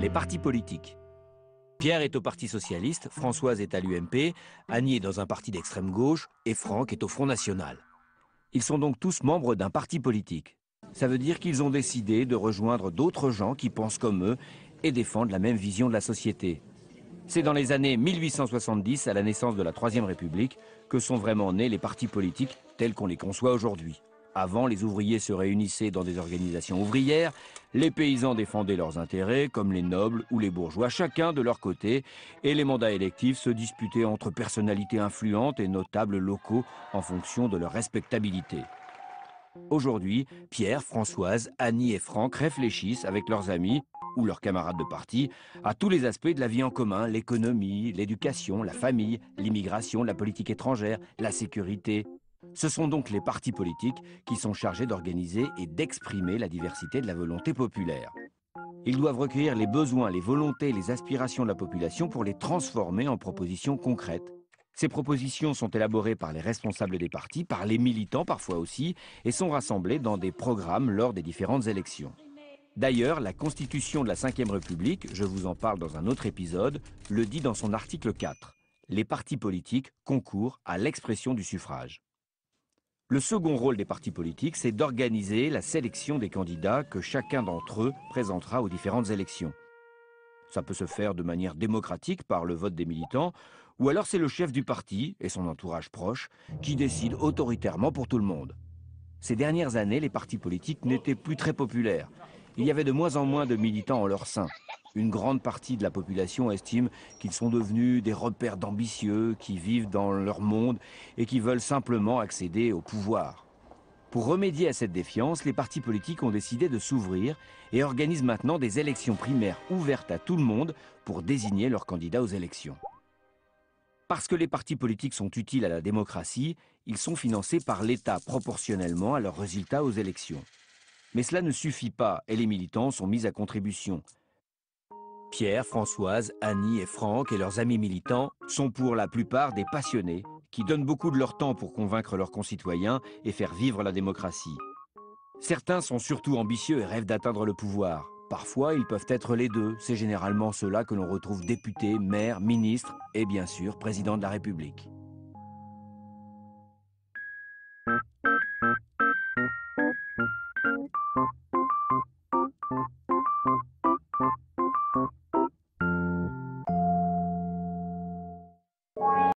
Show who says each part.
Speaker 1: Les partis politiques. Pierre est au Parti socialiste, Françoise est à l'UMP, Annie est dans un parti d'extrême gauche et Franck est au Front national. Ils sont donc tous membres d'un parti politique. Ça veut dire qu'ils ont décidé de rejoindre d'autres gens qui pensent comme eux et défendent la même vision de la société. C'est dans les années 1870, à la naissance de la Troisième République, que sont vraiment nés les partis politiques tels qu'on les conçoit aujourd'hui. Avant, les ouvriers se réunissaient dans des organisations ouvrières, les paysans défendaient leurs intérêts, comme les nobles ou les bourgeois, chacun de leur côté, et les mandats électifs se disputaient entre personnalités influentes et notables locaux en fonction de leur respectabilité. Aujourd'hui, Pierre, Françoise, Annie et Franck réfléchissent avec leurs amis ou leurs camarades de parti à tous les aspects de la vie en commun, l'économie, l'éducation, la famille, l'immigration, la politique étrangère, la sécurité. Ce sont donc les partis politiques qui sont chargés d'organiser et d'exprimer la diversité de la volonté populaire. Ils doivent recueillir les besoins, les volontés, les aspirations de la population pour les transformer en propositions concrètes. Ces propositions sont élaborées par les responsables des partis, par les militants parfois aussi, et sont rassemblées dans des programmes lors des différentes élections. D'ailleurs, la Constitution de la Ve République, je vous en parle dans un autre épisode, le dit dans son article 4. Les partis politiques concourent à l'expression du suffrage. Le second rôle des partis politiques, c'est d'organiser la sélection des candidats que chacun d'entre eux présentera aux différentes élections. Ça peut se faire de manière démocratique par le vote des militants, ou alors c'est le chef du parti et son entourage proche qui décident autoritairement pour tout le monde. Ces dernières années, les partis politiques n'étaient plus très populaires. Il y avait de moins en moins de militants en leur sein. Une grande partie de la population estime qu'ils sont devenus des repères d'ambitieux qui vivent dans leur monde et qui veulent simplement accéder au pouvoir. Pour remédier à cette défiance, les partis politiques ont décidé de s'ouvrir et organisent maintenant des élections primaires ouvertes à tout le monde pour désigner leurs candidats aux élections. Parce que les partis politiques sont utiles à la démocratie, ils sont financés par l'État proportionnellement à leurs résultats aux élections. Mais cela ne suffit pas et les militants sont mis à contribution. Pierre, Françoise, Annie et Franck et leurs amis militants sont pour la plupart des passionnés qui donnent beaucoup de leur temps pour convaincre leurs concitoyens et faire vivre la démocratie. Certains sont surtout ambitieux et rêvent d'atteindre le pouvoir. Parfois, ils peuvent être les deux. C'est généralement ceux-là que l'on retrouve députés, maires, ministres et bien sûr président de la République.